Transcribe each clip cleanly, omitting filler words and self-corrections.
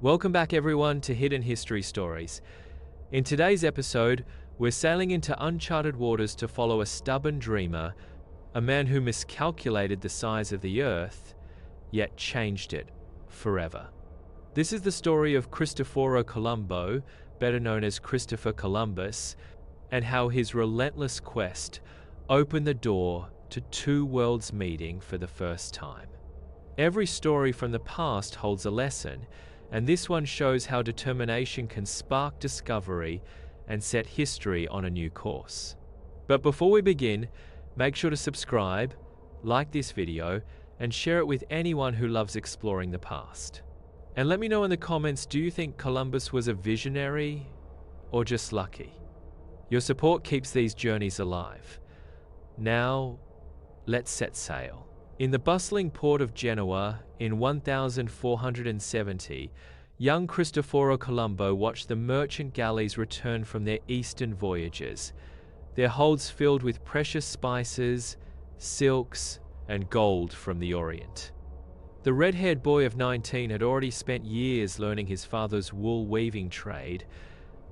Welcome back everyone to Hidden History Stories. In today's episode, we're sailing into uncharted waters to follow a stubborn dreamer, a man who miscalculated the size of the Earth, yet changed it forever. This is the story of Cristoforo Colombo, better known as Christopher Columbus, and how his relentless quest opened the door to two worlds meeting for the first time. Every story from the past holds a lesson, and this one shows how determination can spark discovery and set history on a new course. But before we begin, make sure to subscribe, like this video, and share it with anyone who loves exploring the past. And let me know in the comments, do you think Columbus was a visionary or just lucky? Your support keeps these journeys alive. Now, let's set sail. In the bustling port of Genoa in 1470, young Cristoforo Colombo watched the merchant galleys return from their eastern voyages, their holds filled with precious spices, silks, and gold from the Orient. The red-haired boy of 19 had already spent years learning his father's wool weaving trade,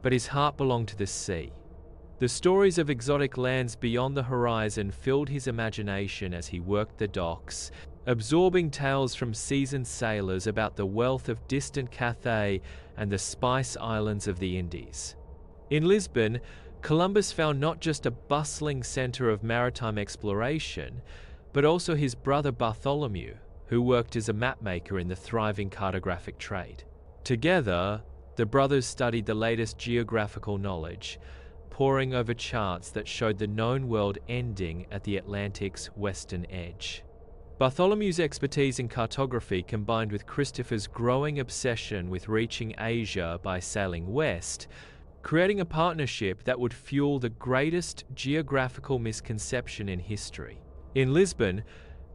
but his heart belonged to the sea. The stories of exotic lands beyond the horizon filled his imagination as he worked the docks, absorbing tales from seasoned sailors about the wealth of distant Cathay and the spice islands of the Indies. In Lisbon, Columbus found not just a bustling center of maritime exploration, but also his brother Bartholomew, who worked as a mapmaker in the thriving cartographic trade. Together, the brothers studied the latest geographical knowledge, poring over charts that showed the known world ending at the Atlantic's western edge. Bartholomew's expertise in cartography combined with Christopher's growing obsession with reaching Asia by sailing west, creating a partnership that would fuel the greatest geographical misconception in history. In Lisbon,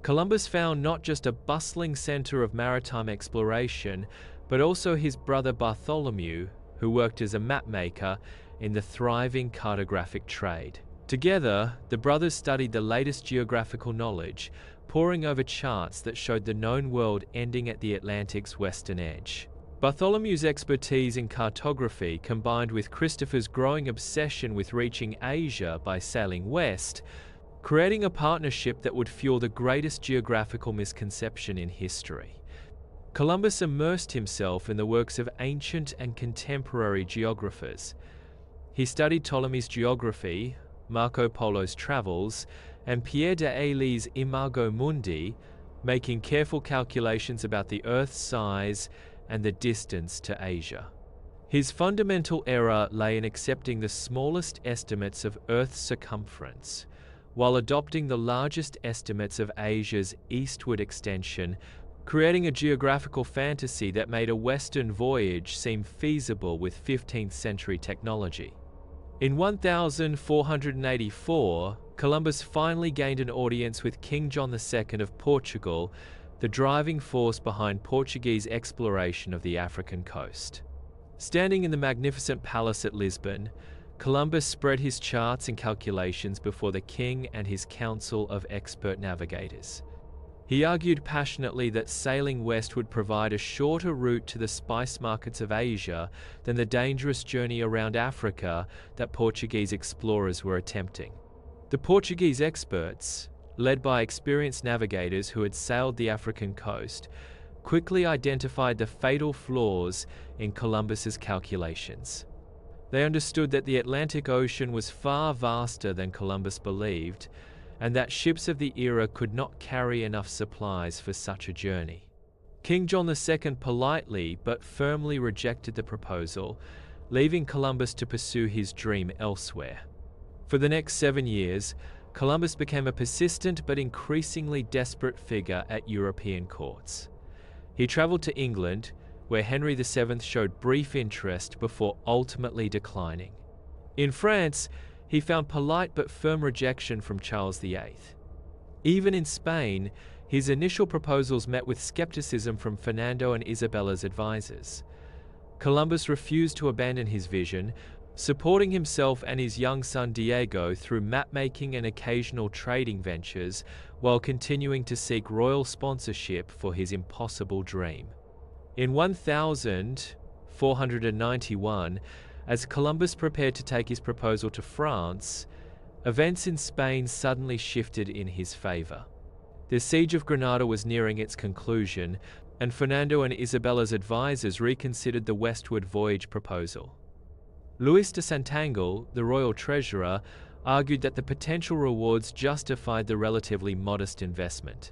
Columbus found not just a bustling center of maritime exploration, but also his brother Bartholomew, who worked as a mapmaker in the thriving cartographic trade. Together, the brothers studied the latest geographical knowledge, poring over charts that showed the known world ending at the Atlantic's western edge. Bartholomew's expertise in cartography combined with Christopher's growing obsession with reaching Asia by sailing west, creating a partnership that would fuel the greatest geographical misconception in history. Columbus immersed himself in the works of ancient and contemporary geographers. He studied Ptolemy's geography, Marco Polo's travels, and Pierre de Ailly's Imago Mundi, making careful calculations about the Earth's size and the distance to Asia. His fundamental error lay in accepting the smallest estimates of Earth's circumference, while adopting the largest estimates of Asia's eastward extension, creating a geographical fantasy that made a western voyage seem feasible with 15th century technology. In 1484, Columbus finally gained an audience with King John II of Portugal, the driving force behind Portuguese exploration of the African coast. Standing in the magnificent palace at Lisbon, Columbus spread his charts and calculations before the king and his council of expert navigators. He argued passionately that sailing west would provide a shorter route to the spice markets of Asia than the dangerous journey around Africa that Portuguese explorers were attempting. The Portuguese experts, led by experienced navigators who had sailed the African coast, quickly identified the fatal flaws in Columbus's calculations. They understood that the Atlantic Ocean was far vaster than Columbus believed, and that ships of the era could not carry enough supplies for such a journey. King John II politely but firmly rejected the proposal, leaving Columbus to pursue his dream elsewhere. For the next 7 years, Columbus became a persistent but increasingly desperate figure at European courts. He traveled to England, where Henry VII showed brief interest before ultimately declining. In France, he found polite but firm rejection from Charles VIII. Even in Spain, his initial proposals met with skepticism from Fernando and Isabella's advisors. Columbus refused to abandon his vision, supporting himself and his young son Diego through mapmaking and occasional trading ventures, while continuing to seek royal sponsorship for his impossible dream. In 1491, as Columbus prepared to take his proposal to France, events in Spain suddenly shifted in his favor. The siege of Granada was nearing its conclusion, and Fernando and Isabella's advisors reconsidered the westward voyage proposal. Luis de Santangel, the royal treasurer, argued that the potential rewards justified the relatively modest investment.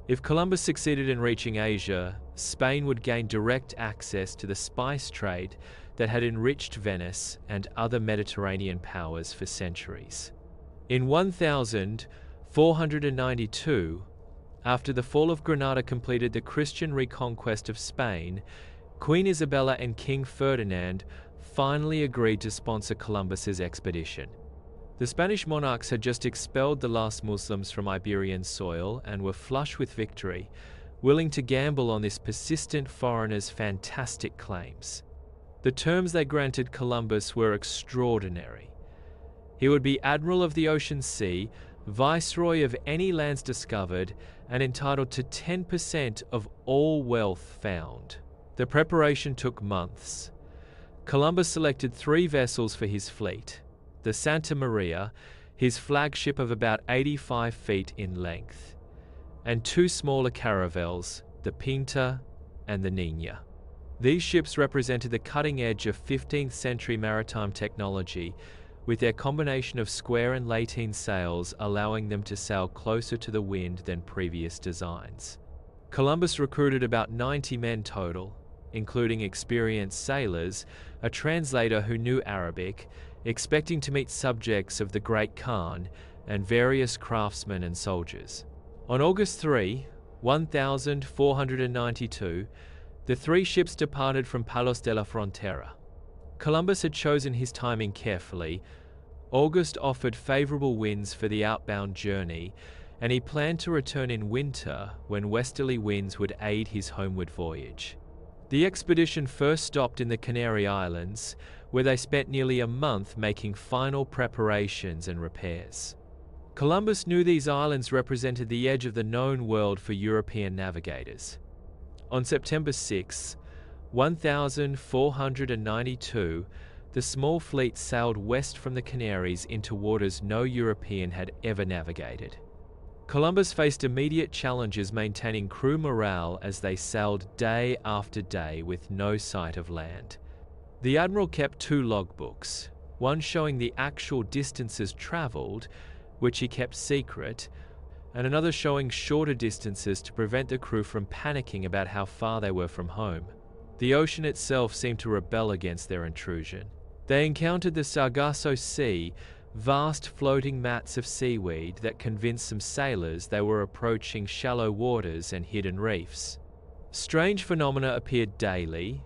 If Columbus succeeded in reaching Asia, Spain would gain direct access to the spice trade that had enriched Venice and other Mediterranean powers for centuries. In 1492, after the fall of Granada completed the Christian reconquest of Spain, Queen Isabella and King Ferdinand finally agreed to sponsor Columbus's expedition. The Spanish monarchs had just expelled the last Muslims from Iberian soil and were flush with victory, willing to gamble on this persistent foreigner's fantastic claims. The terms they granted Columbus were extraordinary. He would be Admiral of the Ocean Sea, Viceroy of any lands discovered, and entitled to 10% of all wealth found. The preparation took months. Columbus selected 3 vessels for his fleet: the Santa Maria, his flagship of about 85 feet in length, and 2 smaller caravels, the Pinta and the Niña. These ships represented the cutting edge of 15th century maritime technology, with their combination of square and lateen sails allowing them to sail closer to the wind than previous designs. Columbus recruited about 90 men total, including experienced sailors, a translator who knew Arabic, expecting to meet subjects of the Great Khan, and various craftsmen and soldiers. On August 3, 1492, the 3 ships departed from Palos de la Frontera. Columbus had chosen his timing carefully. August offered favorable winds for the outbound journey, and he planned to return in winter when westerly winds would aid his homeward voyage. The expedition first stopped in the Canary Islands, where they spent nearly a month making final preparations and repairs. Columbus knew these islands represented the edge of the known world for European navigators. On September 6, 1492, the small fleet sailed west from the Canaries into waters no European had ever navigated. Columbus faced immediate challenges maintaining crew morale as they sailed day after day with no sight of land. The admiral kept 2 logbooks, one showing the actual distances traveled, which he kept secret, and another showing shorter distances to prevent the crew from panicking about how far they were from home. The ocean itself seemed to rebel against their intrusion. They encountered the Sargasso Sea, vast floating mats of seaweed that convinced some sailors they were approaching shallow waters and hidden reefs. Strange phenomena appeared daily: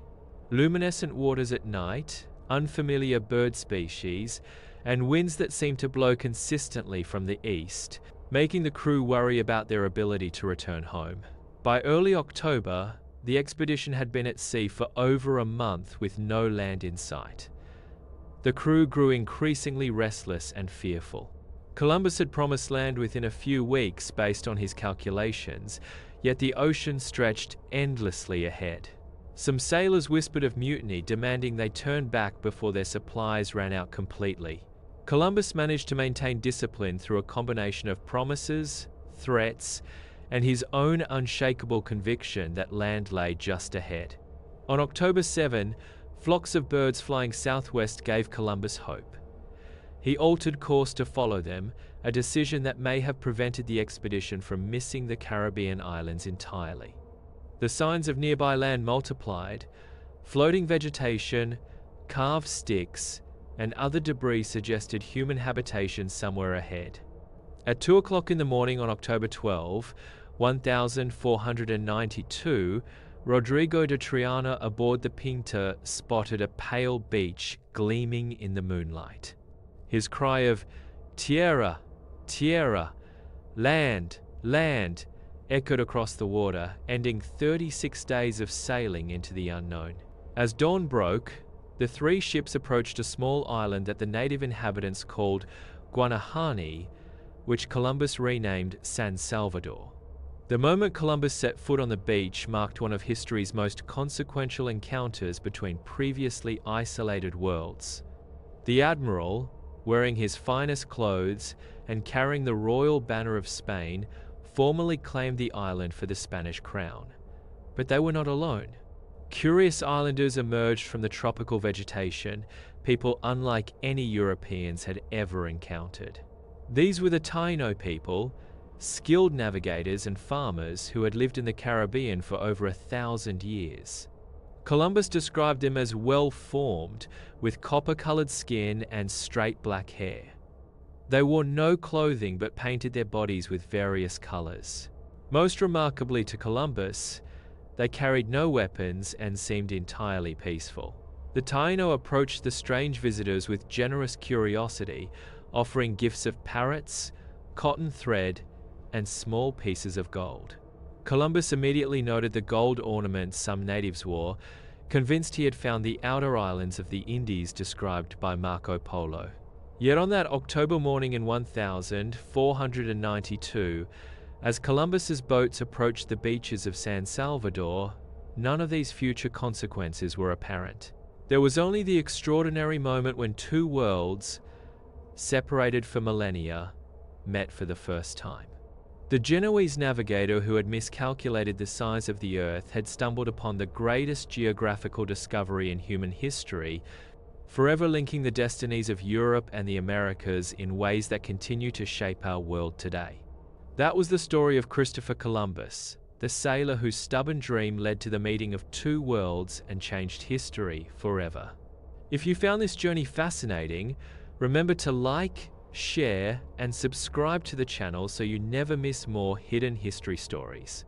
luminescent waters at night, unfamiliar bird species, and winds that seemed to blow consistently from the east, making the crew worry about their ability to return home. By early October, the expedition had been at sea for over a month with no land in sight. The crew grew increasingly restless and fearful. Columbus had promised land within a few weeks based on his calculations, yet the ocean stretched endlessly ahead. Some sailors whispered of mutiny, demanding they turn back before their supplies ran out completely. Columbus managed to maintain discipline through a combination of promises, threats, and his own unshakable conviction that land lay just ahead. On October 7, flocks of birds flying southwest gave Columbus hope. He altered course to follow them, a decision that may have prevented the expedition from missing the Caribbean islands entirely. The signs of nearby land multiplied: floating vegetation, carved sticks, and other debris suggested human habitation somewhere ahead. At 2 o'clock in the morning on October 12, 1492, Rodrigo de Triana aboard the Pinta spotted a pale beach gleaming in the moonlight. His cry of "Tierra! Tierra! Land! Land!" echoed across the water, ending 36 days of sailing into the unknown. As dawn broke, the 3 ships approached a small island that the native inhabitants called Guanahani, which Columbus renamed San Salvador. The moment Columbus set foot on the beach marked one of history's most consequential encounters between previously isolated worlds. The admiral, wearing his finest clothes and carrying the royal banner of Spain, formally claimed the island for the Spanish crown. But they were not alone. Curious islanders emerged from the tropical vegetation, people unlike any Europeans had ever encountered. These were the Taino people, skilled navigators and farmers who had lived in the Caribbean for over 1,000 years. Columbus described them as well-formed, with copper-colored skin and straight black hair. They wore no clothing but painted their bodies with various colors. Most remarkably to Columbus, they carried no weapons and seemed entirely peaceful. The Taino approached the strange visitors with generous curiosity, offering gifts of parrots, cotton thread, and small pieces of gold. Columbus immediately noted the gold ornaments some natives wore, convinced he had found the outer islands of the Indies described by Marco Polo. Yet on that October morning in 1492, as Columbus's boats approached the beaches of San Salvador, none of these future consequences were apparent. There was only the extraordinary moment when two worlds, separated for millennia, met for the first time. The Genoese navigator who had miscalculated the size of the Earth had stumbled upon the greatest geographical discovery in human history, forever linking the destinies of Europe and the Americas in ways that continue to shape our world today. That was the story of Christopher Columbus, the sailor whose stubborn dream led to the meeting of two worlds and changed history forever. If you found this journey fascinating, remember to like, share, and subscribe to the channel so you never miss more hidden history stories.